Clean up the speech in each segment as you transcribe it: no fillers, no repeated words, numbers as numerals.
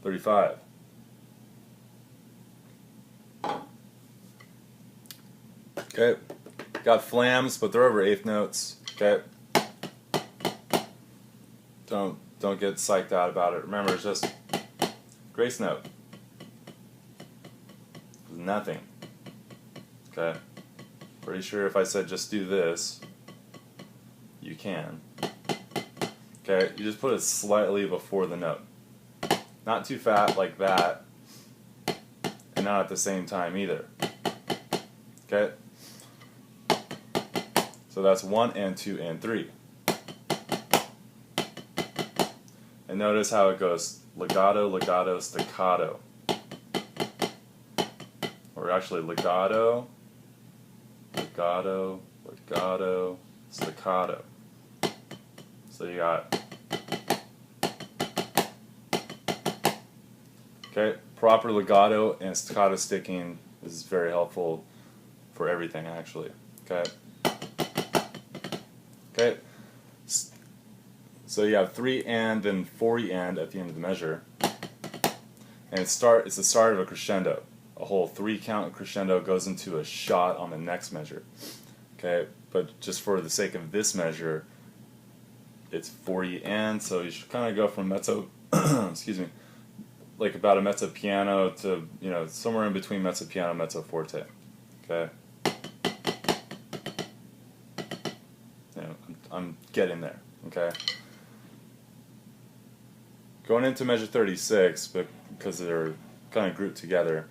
35. Okay, got flams, but they're over eighth notes. Okay, don't get psyched out about it. Remember, it's just grace note. Nothing. Okay, pretty sure if I said just do this, you can. Okay, you just put it slightly before the note. Not too fat like that, and not at the same time either. Okay? So that's 1 and 2 and 3. And notice how it goes legato, legato, staccato. Or actually legato, legato, legato, staccato. So you got, okay, proper legato and staccato sticking is very helpful for everything actually. Okay. Okay. So you have 3 and then 4 and at the end of the measure. And it's the start of a crescendo. A whole 3 count crescendo goes into a shot on the next measure. Okay, but just for the sake of this measure, it's 40 and, so you should kind of go from mezzo, excuse me, like about a mezzo piano to, you know, somewhere in between mezzo piano and mezzo forte. Okay, you know, I'm getting there. Okay, going into measure 36, but because they're kind of grouped together,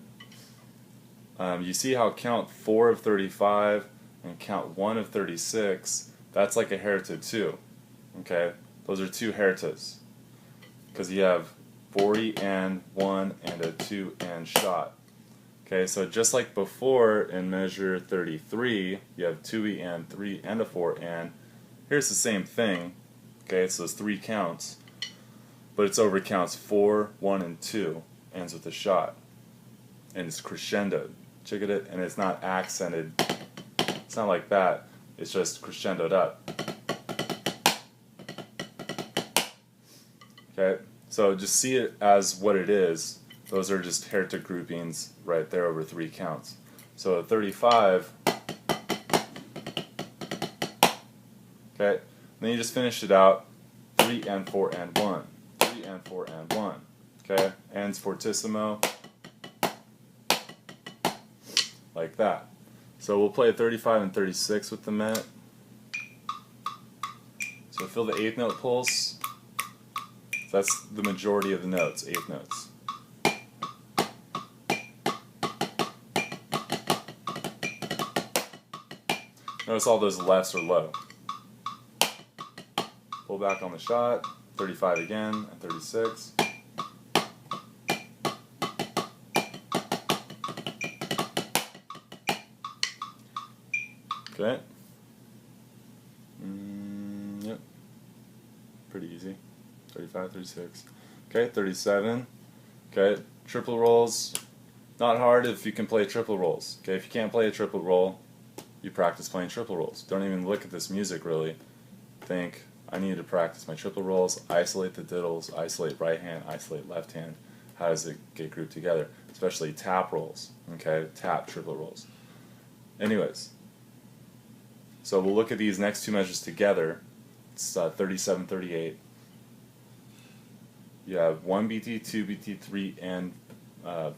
you see how count 4 of 35 and count 1 of 36, that's like a herita 2. Okay, those are 2 heritas because you have 40 and 1 and a 2 and shot. Okay, so just like before in measure 33, you have 2 and 3 and a 4 and. Here's the same thing. Okay, it's those 3 counts, but it's over counts 4, 1, and 2, ends with a shot, and it's crescendoed. Check it, and it's not accented. It's not like that. It's just crescendoed up. Okay, so just see it as what it is. Those are just herita groupings right there over 3 counts. So at 35, okay, then you just finish it out 3 and 4 and 1, 3 and 4 and 1. Okay, ends fortissimo like that. So we'll play 35 and 36 with the met. So feel the 8th note pulse. That's the majority of the notes, 8th notes. Notice all those lefts are low. Pull back on the shot, 35 again, and 36. Okay. Yep. Pretty easy. 35, 36. Okay, 37. Okay, triple rolls. Not hard if you can play triple rolls. Okay, if you can't play a triple roll, you practice playing triple rolls. Don't even look at this music really. Think, I need to practice my triple rolls, isolate the diddles, isolate right hand, isolate left hand. How does it get grouped together? Especially tap rolls. Okay, tap triple rolls. Anyways. So we'll look at these next 2 measures together. It's 37, 38. You have 1 BT, 2 BT, 3 and, 1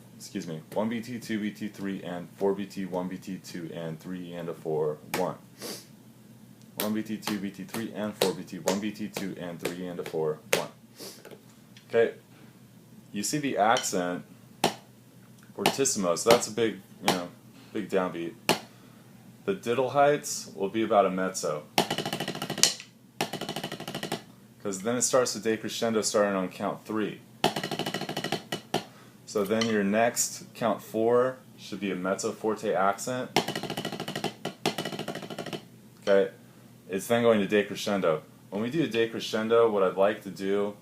BT, 2 BT, 3 and 4 BT, 1 BT, 2 and 3 and a 4, 1. 1 BT, 2 BT, 3 and 4 BT, 1 BT, 2 and 3 and a 4, 1. Okay, you see the accent, fortissimo, so that's a big, big downbeat. The diddle heights will be about a mezzo, because then it starts to decrescendo starting on count 3. So then your next count 4 should be a mezzo forte accent. Okay, it's then going to decrescendo. When we do a decrescendo, what I'd like to do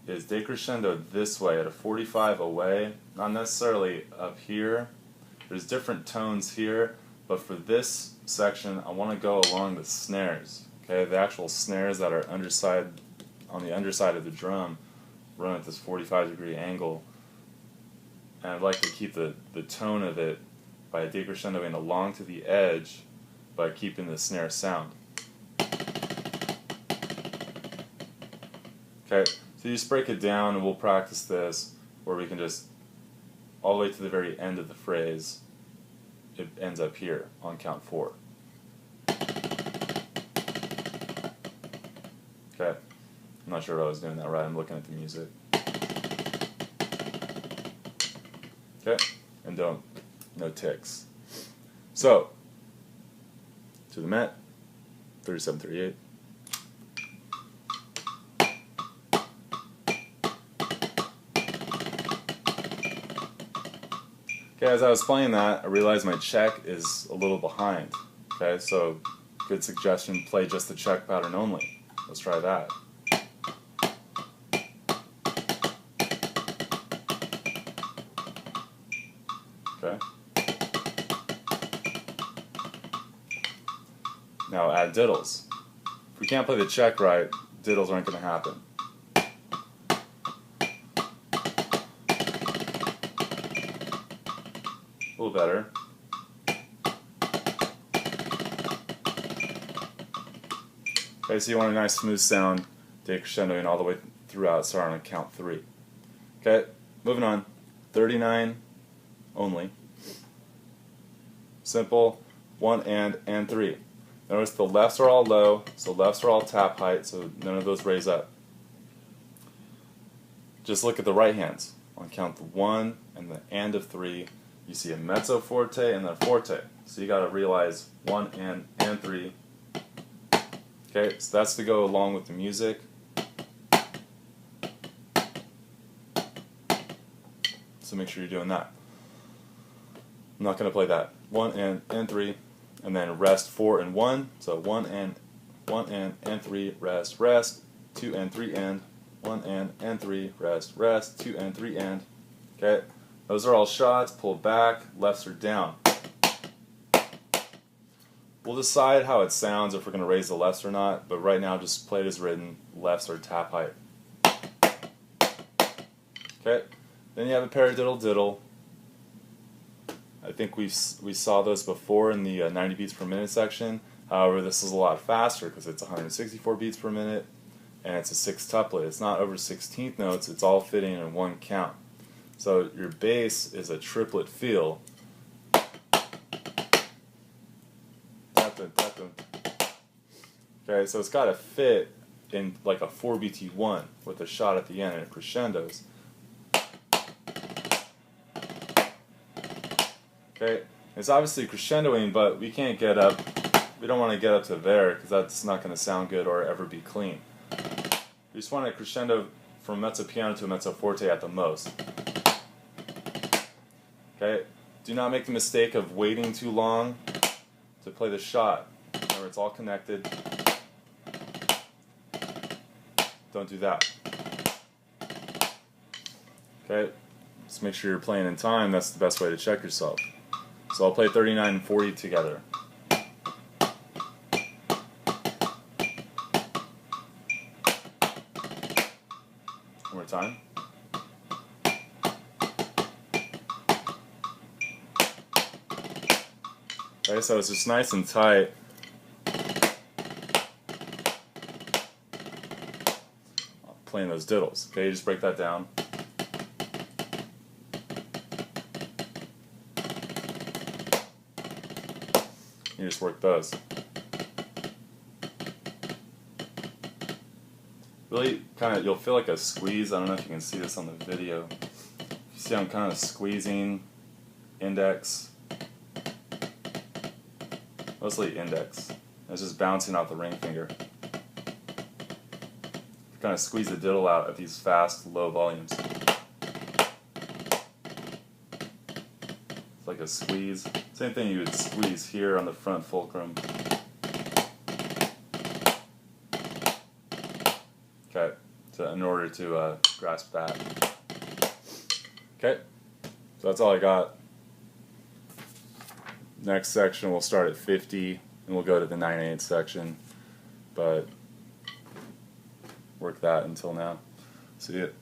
is decrescendo this way at a 45 away, not necessarily up here. There's different tones here. But for this section, I want to go along the snares. Okay, the actual snares that are on the underside of the drum, run at this 45-degree angle, and I'd like to keep the tone of it by decrescendoing along to the edge by keeping the snare sound. Okay, so you just break it down, and we'll practice this where we can just, all the way to the very end of the phrase, it ends up here on count 4. Okay, I'm not sure if I was doing that right, I'm looking at the music. Okay, and no ticks. So, to the Met, 37-38. Okay, as I was playing that, I realized my check is a little behind. Okay, so good suggestion, play just the check pattern only. Let's try that. Okay. Now add diddles. If we can't play the check right, diddles aren't going to happen. A little better. Okay, so you want a nice smooth sound, decrescendoing all the way throughout, starting on count 3. Okay, moving on. 39 only. Simple, 1 and 3. Notice the lefts are all low, so lefts are all tap height, so none of those raise up. Just look at the right hands. On count the 1 and the and of 3, you see a mezzo forte and then a forte. So you got to realize 1 and 3. Okay, so that's to go along with the music. So make sure you're doing that. I'm not going to play that. 1 and 3, and then rest 4 and 1. So 1 and 3, rest, 2 and 3 and 1 and 3, rest, 2 and 3 and. Okay, those are all shots. Pull back, lefts are down. We'll decide how it sounds if we're going to raise the lefts or not, but right now just play it as written. Lefts are tap height. Okay, then you have a paradiddle diddle. I think we saw those before in the 90 beats per minute section. However, this is a lot faster because it's 164 beats per minute and it's a 6 tuplet. It's not over 16th notes, it's all fitting in one count. So your bass is a triplet feel. Okay, so it's got to fit in like a 4BT1 with a shot at the end and it crescendos. Okay, it's obviously crescendoing, but we can't get up. We don't want to get up to there because that's not going to sound good or ever be clean. We just want to crescendo from mezzo piano to a mezzo forte at the most. Okay, do not make the mistake of waiting too long to play the shot. Remember, it's all connected. Don't do that. Okay, just make sure you're playing in time. That's the best way to check yourself. So I'll play 39 and 40 together. One more time. Okay, so it's just nice and tight. Playing those diddles. Okay, you just break that down. You just work those. Really kind of, you'll feel like a squeeze. I don't know if you can see this on the video. You see I'm kind of squeezing index. Mostly index. It's just bouncing off the ring finger. Kind of squeeze the diddle out at these fast, low volumes. It's like a squeeze. Same thing you would squeeze here on the front fulcrum. Okay, so in order to grasp that. Okay, so that's all I got. Next section we'll start at 50 and we'll go to the 9/8 section, but work that until now. See it.